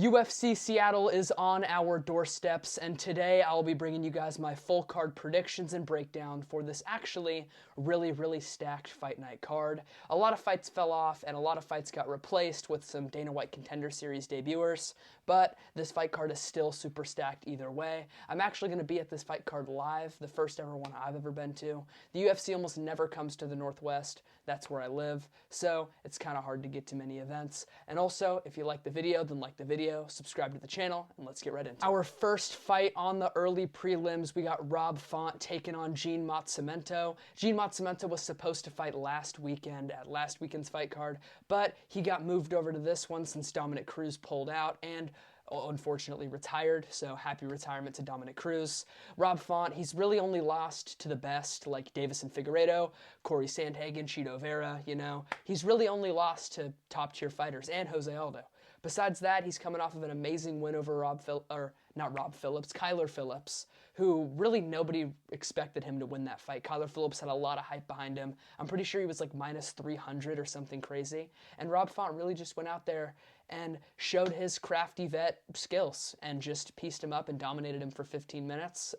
UFC Seattle is on our doorsteps, and today I'll be bringing you guys my full card predictions and breakdown for this actually really stacked fight night card. A lot of fights fell off, and a lot of fights got replaced with some Dana White Contender Series debuters, but this fight card is still super stacked either way. I'm actually going to be at this fight card live, the first ever one I've ever been to. The UFC almost never comes to the Northwest. That's where I live, so it's kind of hard to get to many events. And also, if you like the video, then like the video, subscribe to the channel, and let's get right into it. Our first fight on the early prelims, we got Rob Font taking on Gene Matsumoto. Gene Matsumoto was supposed to fight last weekend at last weekend's fight card, but he got moved over to this one since Dominic Cruz pulled out and unfortunately retired, so happy retirement to Dominic Cruz. Rob Font, he's really only lost to the best, like Davison Figueiredo, Corey Sandhagen, Chito Vera, you know. He's really only lost to top-tier fighters, and Jose Aldo. Besides that, he's coming off of an amazing win over Kyler Phillips, who really nobody expected him to win that fight. Kyler Phillips had a lot of hype behind him. I'm pretty sure he was like minus 300 or something crazy. And Rob Font really just went out there and showed his crafty vet skills and just pieced him up and dominated him for 15 minutes.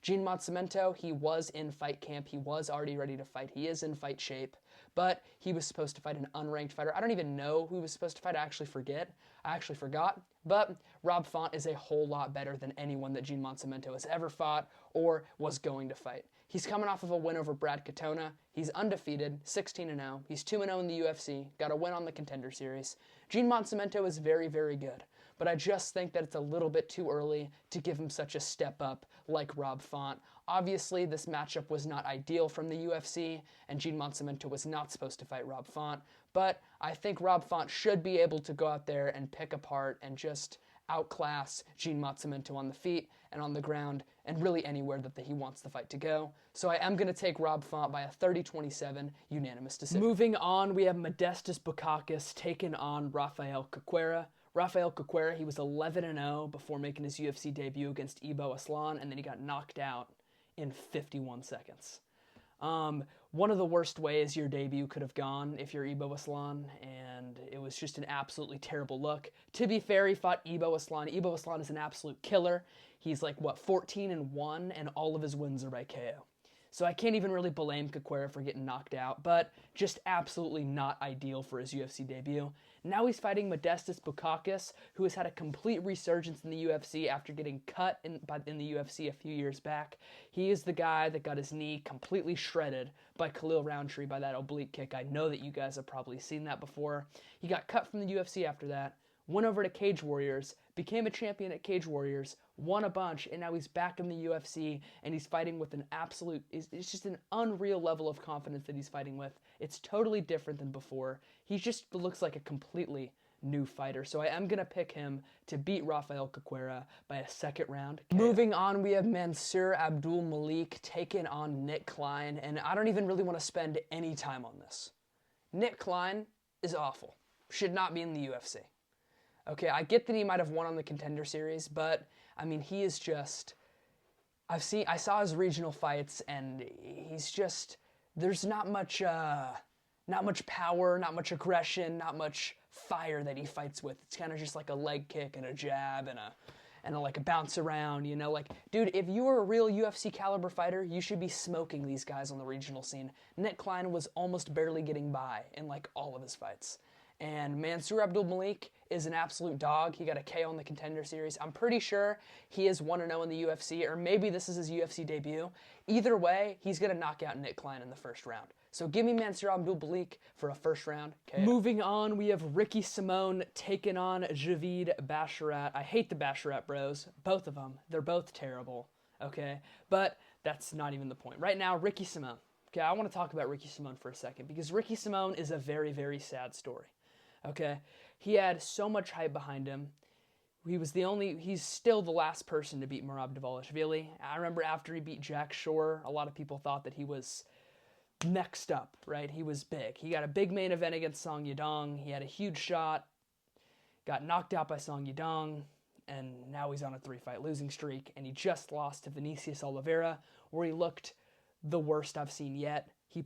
Gene Matsumoto, he was in fight camp. He was already ready to fight. He is in fight shape, but he was supposed to fight an unranked fighter. I don't even know who he was supposed to fight. I actually forgot. But Rob Font is a whole lot better than anyone that Gene Matsumoto has ever fought or was going to fight. He's coming off of a win over Brad Katona. He's undefeated, 16-0. He's 2-0 in the UFC, got a win on the Contender Series. Gene Matsumoto is very good, but I just think that it's a little bit too early to give him such a step up like Rob Font. Obviously, this matchup was not ideal from the UFC, and Gene Matsumoto was not supposed to fight Rob Font, but I think Rob Font should be able to go out there and pick apart and just outclass Gene Matsumoto on the feet and on the ground and really anywhere that he wants the fight to go. So I am going to take Rob Font by a 30-27 unanimous decision. Moving on, we have Modestas Bukauskas taking on Rafael Caquera. Rafael Caquera, he was 11-0 before making his UFC debut against Ibo Aslan, and then he got knocked out in 51 seconds. One of the worst ways your debut could have gone if you're Ibo Aslan, and it was just an absolutely terrible look. To be fair, he fought Ibo Aslan. Ibo Aslan is an absolute killer. He's like, 14-1, and all of his wins are by KO. So I can't even really blame Caquera for getting knocked out, but just absolutely not ideal for his UFC debut. Now he's fighting Modestas Bukauskas, who has had a complete resurgence in the UFC after getting cut in the UFC a few years back. He is the guy that got his knee completely shredded by Khalil Roundtree by that oblique kick. I know that you guys have probably seen that before. He got cut from the UFC after that, went over to Cage Warriors, became a champion at Cage Warriors, won a bunch, and now he's back in the UFC, and he's fighting with an absolute, it's just an unreal level of confidence that he's fighting with. It's totally different than before. He just looks like a completely new fighter, so I am going to pick him to beat Rafael Caquera by a second round KO. Moving on, we have Mansour Abdul Malik taking on Nick Klein, and I don't even really want to spend any time on this. Nick Klein is awful. Should not be in the UFC. Okay, I get that he might have won on the Contender Series, but, I mean, he is just... I saw his regional fights, and he's just... There's not much power, not much aggression, not much fire that he fights with. It's kind of just like a leg kick and a jab and a bounce around, you know? Like, dude, if you were a real UFC caliber fighter, you should be smoking these guys on the regional scene. Nick Klein was almost barely getting by in, all of his fights. And Mansour Abdul Malik is an absolute dog. He got a KO in the Contender Series. I'm pretty sure he is 1-0 in the UFC, or maybe this is his UFC debut. Either way, he's going to knock out Nick Klein in the first round. So give me Mansour Abdul Malik for a first round KO. Moving on, we have Ricky Simón taking on Javid Basharat. I hate the Basharat bros, both of them. They're both terrible, okay? But that's not even the point. Right now, Ricky Simón. Okay, I want to talk about Ricky Simón for a second because Ricky Simón is a very sad story. Okay, he had so much hype behind him. He's still the last person to beat Merab Dvalishvili. I remember after he beat Jack Shore, a lot of people thought that he was next up, right? He was big. He got a big main event against Song Yadong. He had a huge shot, got knocked out by Song Yadong, and now he's on a 3-fight losing streak, and he just lost to Vinicius Oliveira, where he looked the worst I've seen yet. He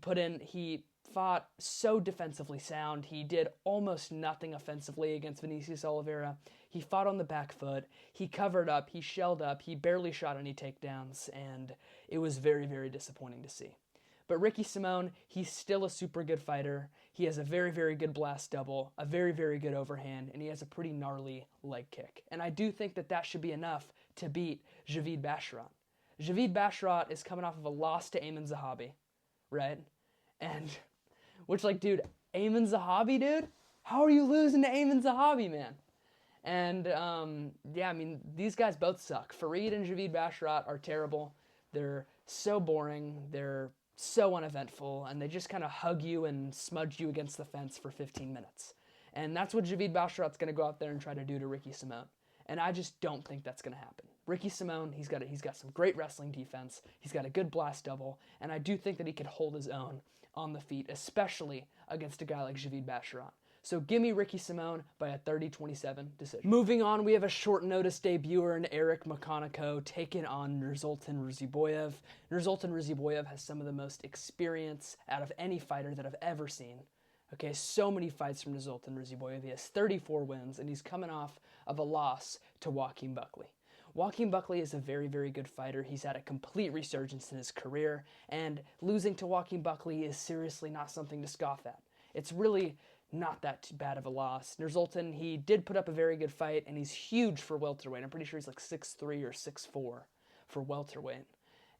fought so defensively sound. He did almost nothing offensively against Vinicius Oliveira. He fought on the back foot. He covered up. He shelled up. He barely shot any takedowns, and it was very, very disappointing to see. But Ricky Simón, he's still a super good fighter. He has a very, very good blast double, a very, very good overhand, and he has a pretty gnarly leg kick. And I do think that that should be enough to beat Javid Basharat. Javid Basharat is coming off of a loss to Ayman Zahabi, right? And, which, like, dude, Ayman Zahabi, dude? How are you losing to Ayman Zahabi, man? And, yeah, I mean, these guys both suck. Farid and Javid Basharat are terrible. They're so boring. They're so uneventful, and they just kind of hug you and smudge you against the fence for 15 minutes. And that's what Javid Basharat's going to go out there and try to do to Ricky Simón. And I just don't think that's going to happen. Ricky Simón, he's got some great wrestling defense. He's got a good blast double, and I do think that he could hold his own on the feet, especially against a guy like Javid Basharat. So give me Ricky Simón by a 30-27 decision. Moving on, we have a short notice debuter in Eric McConaughey taking on Nursultan Ruziboyev. Nursultan Ruziboyev has some of the most experience out of any fighter that I've ever seen. Okay, so many fights from Nursultan Ruziboyev. He has 34 wins, and he's coming off of a loss to Joaquin Buckley. Joaquin Buckley is a very, very good fighter. He's had a complete resurgence in his career, and losing to Joaquin Buckley is seriously not something to scoff at. It's really not that too bad of a loss. Nursultan, he did put up a very good fight, and he's huge for welterweight. I'm pretty sure he's like 6'3" or 6'4" for welterweight.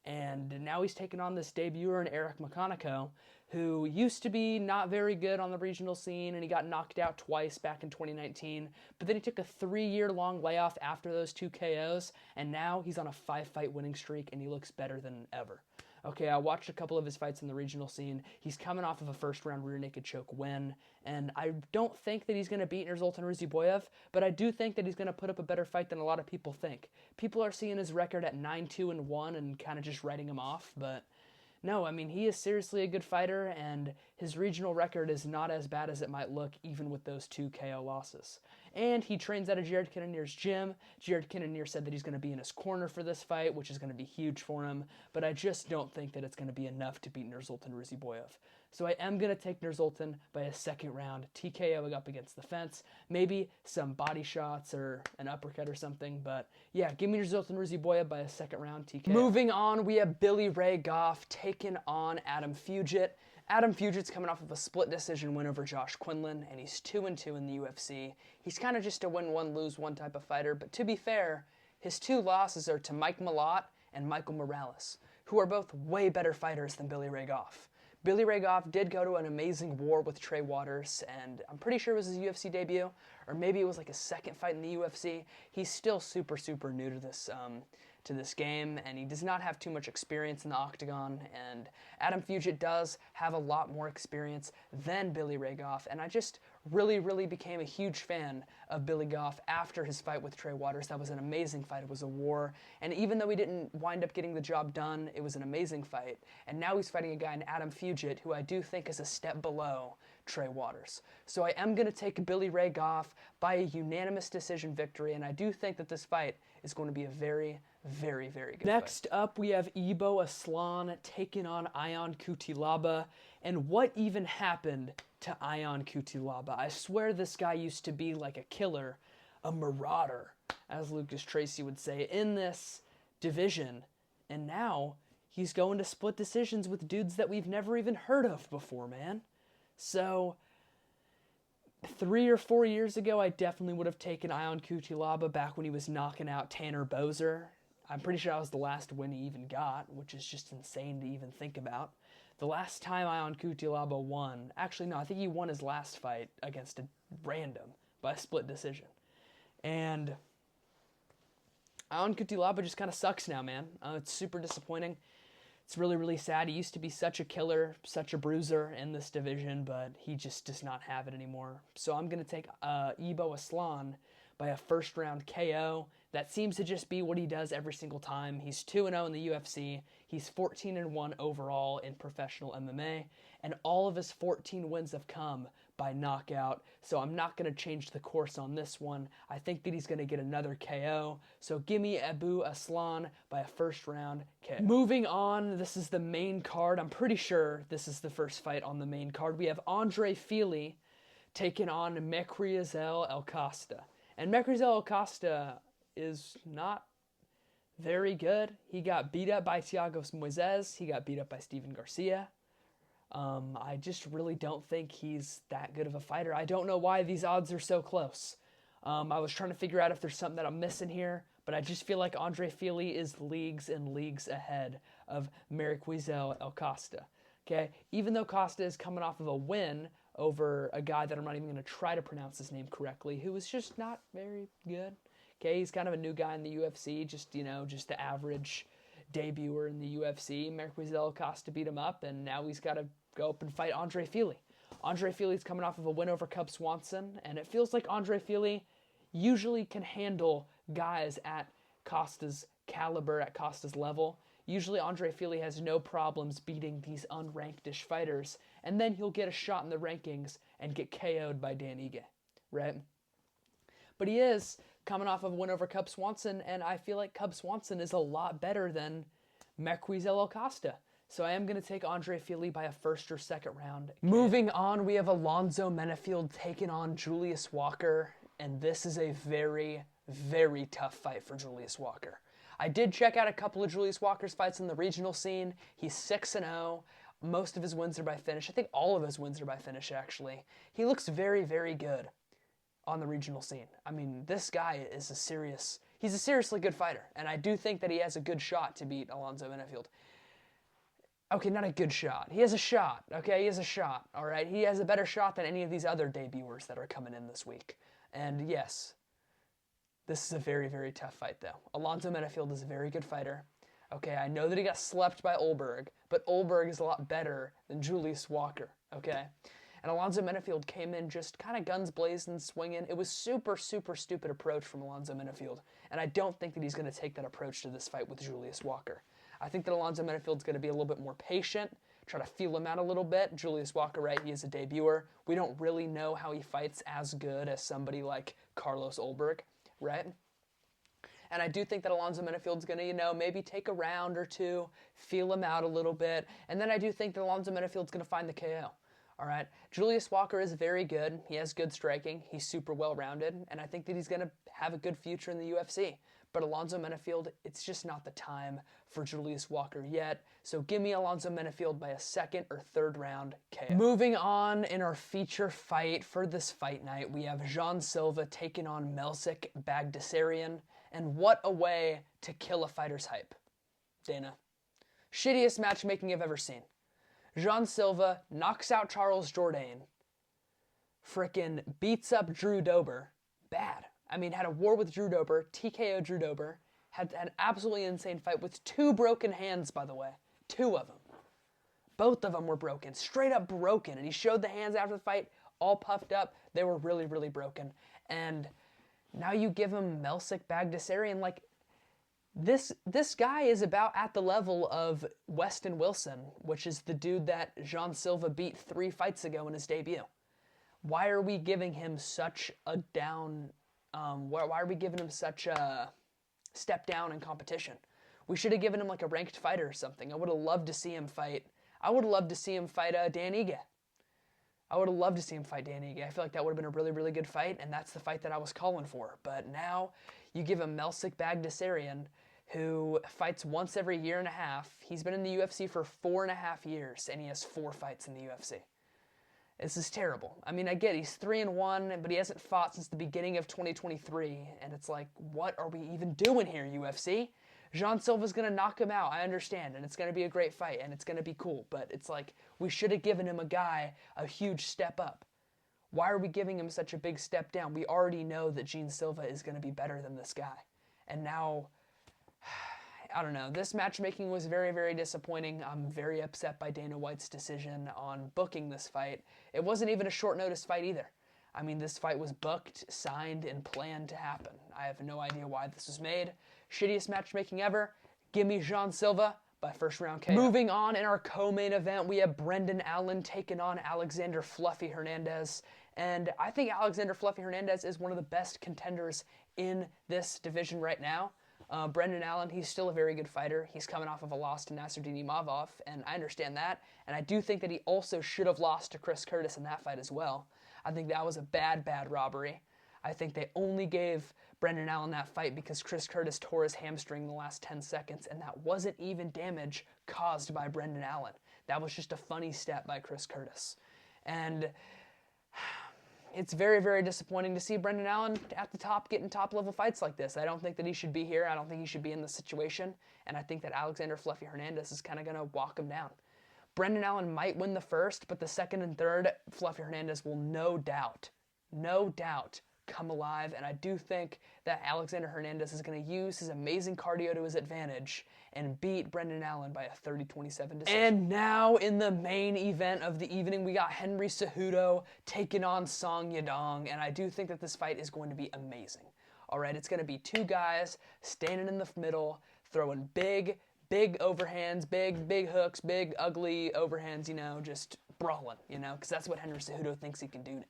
And now he's taking on this debuter in Eric McConaughey, who used to be not very good on the regional scene, and he got knocked out twice back in 2019. But then he took a 3-year-long layoff after those 2 KOs, and now he's on a 5-fight winning streak, and he looks better than ever. Okay, I watched a couple of his fights in the regional scene. He's coming off of a first-round rear naked choke win, and I don't think that he's going to beat Nursultan Ruziboyev, but I do think that he's going to put up a better fight than a lot of people think. People are seeing his record at 9-2-1 and kind of just writing him off, but no, I mean, he is seriously a good fighter, and his regional record is not as bad as it might look, even with those 2 KO losses. And he trains out of Jared Cannonier's gym. Jared Cannonier said that he's going to be in his corner for this fight, which is going to be huge for him, but I just don't think that it's going to be enough to beat Nursultan Ruziboyev. So I am going to take Nursultan by a second-round TKO up against the fence. Maybe some body shots or an uppercut or something, but yeah, give me Nursultan Ruziboyev by a second-round TKO. Moving on, we have Billy Ray Goff taking on Adam Fugit. Adam Fugit's coming off of a split decision win over Josh Quinlan, and he's 2-2 in the UFC. He's kind of just a win-1, lose-1 type of fighter, but to be fair, his 2 losses are to Mike Malott and Michael Morales, who are both way better fighters than Billy Ray Goff. Billy Ray Goff did go to an amazing war with Trey Waters, and I'm pretty sure it was his UFC debut, or maybe it was like his second fight in the UFC. He's still super, super new to this game, and he does not have too much experience in the octagon, and Adam Fugit does have a lot more experience than Billy Ray Goff, and I just really, really became a huge fan of Billy Goff after his fight with Trey Waters. That was an amazing fight. It was a war, and even though he didn't wind up getting the job done, it was an amazing fight, and now he's fighting a guy in Adam Fugit, who I do think is a step below Trey Waters. So I am going to take Billy Ray Goff by a unanimous decision victory, and I do think that this fight is going to be a very, very, very good Next fight. Up, we have Ibo Aslan taking on Ion Cutelaba. And what even happened to Ion Cutelaba? I swear this guy used to be like a killer, a marauder, as Lucas Tracy would say, in this division. And now he's going to split decisions with dudes that we've never even heard of before, man. So 3 or 4 years ago, I definitely would have taken Ion Cutelaba back when he was knocking out Tanner Boser. I'm pretty sure that was the last win he even got, which is just insane to even think about. The last time Ion Cutelaba won, actually no, I think he won his last fight against a random by a split decision. And Ion Cutelaba just kind of sucks now, man. It's super disappointing. It's really, really sad. He used to be such a killer, such a bruiser in this division, but he just does not have it anymore. So I'm going to take Ibo Aslan by a first-round KO. That seems to just be what he does every single time. He's 2-0 in the UFC. He's 14-1 overall in professional MMA. And all of his 14 wins have come by knockout, so I'm not going to change the course on this one. I think that he's going to get another KO, so give me Abu Aslan by a first round KO. Moving on, this is the main card. I'm pretty sure this is the first fight on the main card. We have Andre Fili taking on Mekrizel El Costa. And Mekrizel El Costa is not very good. He got beat up by Thiago Moises. He got beat up by Steven Garcia. I just really don't think he's that good of a fighter. I don't know why these odds are so close. I was trying to figure out if there's something that I'm missing here, but I just feel like Andre Fili is leagues and leagues ahead of Mekrizel El Costa. Okay, even though Costa is coming off of a win over a guy that I'm not even going to try to pronounce his name correctly, who was just not very good. Okay, he's kind of a new guy in the UFC, just the average debuter in the UFC. Mekrizel Costa beat him up, and now he's got to go up and fight Andre Fili. Andre Fili's coming off of a win over Cub Swanson, and it feels like Andre Fili usually can handle guys at Costa's caliber, at Costa's level. Usually Andre Fili has no problems beating these unranked-ish fighters, and then he'll get a shot in the rankings and get KO'd by Dan Ige, right? But he is coming off of a win over Cub Swanson, and I feel like Cub Swanson is a lot better than Mekrizel El Costa. So I am going to take Andre Fili by a first or second round. Moving on, we have Alonzo Menifield taking on Julius Walker, and this is a very, very tough fight for Julius Walker. I did check out a couple of Julius Walker's fights in the regional scene. He's 6-0. Most of his wins are by finish. I think all of his wins are by finish, actually. He looks very, very good on the regional scene. I mean, this guy is he's a seriously good fighter, and I do think that he has a good shot to beat Alonzo Menifield. Okay, not a good shot. He has a shot, okay? He has a shot, all right? He has a better shot than any of these other debuters that are coming in this week. And yes, this is a very, very tough fight, though. Alonzo Menifield is a very good fighter. Okay, I know that he got slept by Olberg, but Olberg is a lot better than Julius Walker, okay? And Alonzo Menifield came in just kind of guns blazing, swinging. It was super, super stupid approach from Alonzo Menifield, and I don't think that he's going to take that approach to this fight with Julius Walker. I think that Alonzo Menifield's going to be a little bit more patient, try to feel him out a little bit. Julius Walker, right, he is a debuter. We don't really know how he fights as good as somebody like Carlos Olberg, right? And I do think that Alonzo Menifield's going to, maybe take a round or two, feel him out a little bit, and then I do think that Alonzo Menifield's going to find the KO. All right, Julius Walker is very good. He has good striking. He's super well-rounded, and I think that he's going to have a good future in the UFC. But Alonzo Menifield, it's just not the time for Julius Walker yet. So give me Alonzo Menifield by a second or third round KO. Moving on in our feature fight for this fight night, we have Jean Silva taking on Melsik Bagdasaryan. And what a way to kill a fighter's hype. Dana. Shittiest matchmaking I've ever seen. Jean Silva knocks out Charles Jourdain. Frickin' beats up Drew Dober. Bad. I mean, had a war with Drew Dober, TKO Drew Dober, had an absolutely insane fight with 2 broken hands, by the way. 2 of them. Both of them were broken, straight up broken. And he showed the hands after the fight, all puffed up. They were really, really broken. And now you give him Melsik Bagdasaryan. Like, this guy is about at the level of Weston Wilson, which is the dude that Jean Silva beat 3 fights ago in his debut. Why are we giving him such a down... why are we giving him such a step down in competition? We should have given him like a ranked fighter or something. I would have loved to see him fight. I would have loved to see him fight Dan Ige. I would have loved to see him fight Dan Ige. I feel like that would have been a really, really good fight, and that's the fight that I was calling for. But now you give him Melsik Bagdasaryan, who fights once every year and a half. He's been in the UFC for 4.5 years, and he has 4 fights in the UFC. This is terrible. I mean, I get he's 3-1, but he hasn't fought since the beginning of 2023. And it's like, what are we even doing here, UFC? Jean Silva's going to knock him out, I understand, and it's going to be a great fight, and it's going to be cool. But it's like, we should have given him a guy a huge step up. Why are we giving him such a big step down? We already know that Jean Silva is going to be better than this guy. And now... I don't know. This matchmaking was very, very disappointing. I'm very upset by Dana White's decision on booking this fight. It wasn't even a short notice fight either. I mean, this fight was booked, signed, and planned to happen. I have no idea why this was made. Shittiest matchmaking ever. Give me Jean Silva by first round KO. Moving on in our co-main event, we have Brendan Allen taking on Alexander Fluffy Hernandez. And I think Alexander Fluffy Hernandez is one of the best contenders in this division right now. Brendan Allen, he's still a very good fighter. He's coming off of a loss to Nasruddin Imavov, and I understand that. And I do think that he also should have lost to Chris Curtis in that fight as well. I think that was a bad robbery. I think they only gave Brendan Allen that fight because Chris Curtis tore his hamstring in the last 10 seconds, and that wasn't even damage caused by Brendan Allen. That was just a funny step by Chris Curtis. And it's very disappointing to see Brendan Allen at the top getting top-level fights like this. I don't think that he should be here. I don't think he should be in this situation. And I think that Alexander Fluffy Hernandez is kind of going to walk him down. Brendan Allen might win the first, but the second and third, Fluffy Hernandez will no doubt come alive. And I do think that Alexander Hernandez is going to use his amazing cardio to his advantage and beat Brendan Allen by a 30-27 decision. And now in the main event of the evening, we got Henry Cejudo taking on Song Yadong, and I do think that this fight is going to be amazing. All right, it's going to be two guys standing in the middle, throwing big overhands, big hooks, big ugly overhands, you know, just brawling, you know, because that's what Henry Cejudo thinks he can do now.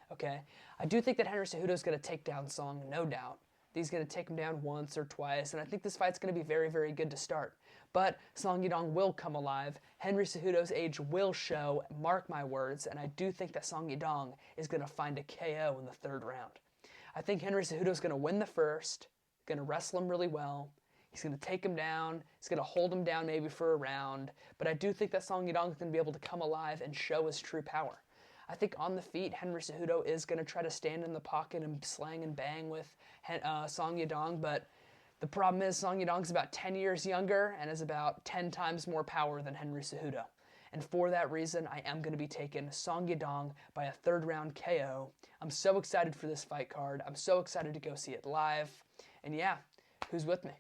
Okay, I do think that Henry Cejudo is going to take down Song, no doubt. He's going to take him down once or twice, and I think this fight's going to be very good to start. But Song Yadong will come alive. Henry Cejudo's age will show, mark my words, and I do think that Song Yadong is going to find a KO in the third round. I think Henry Cejudo is going to win the first, going to wrestle him really well. He's going to take him down. He's going to hold him down maybe for a round. But I do think that Song Yadong is going to be able to come alive and show his true power. I think on the feet, Henry Cejudo is going to try to stand in the pocket and slang and bang with Song Yadong, but the problem is Song Yadong's about 10 years younger and has about 10 times more power than Henry Cejudo. And for that reason, I am going to be taking Song Yadong by a third round KO. I'm so excited for this fight card. I'm so excited to go see it live. And yeah, who's with me?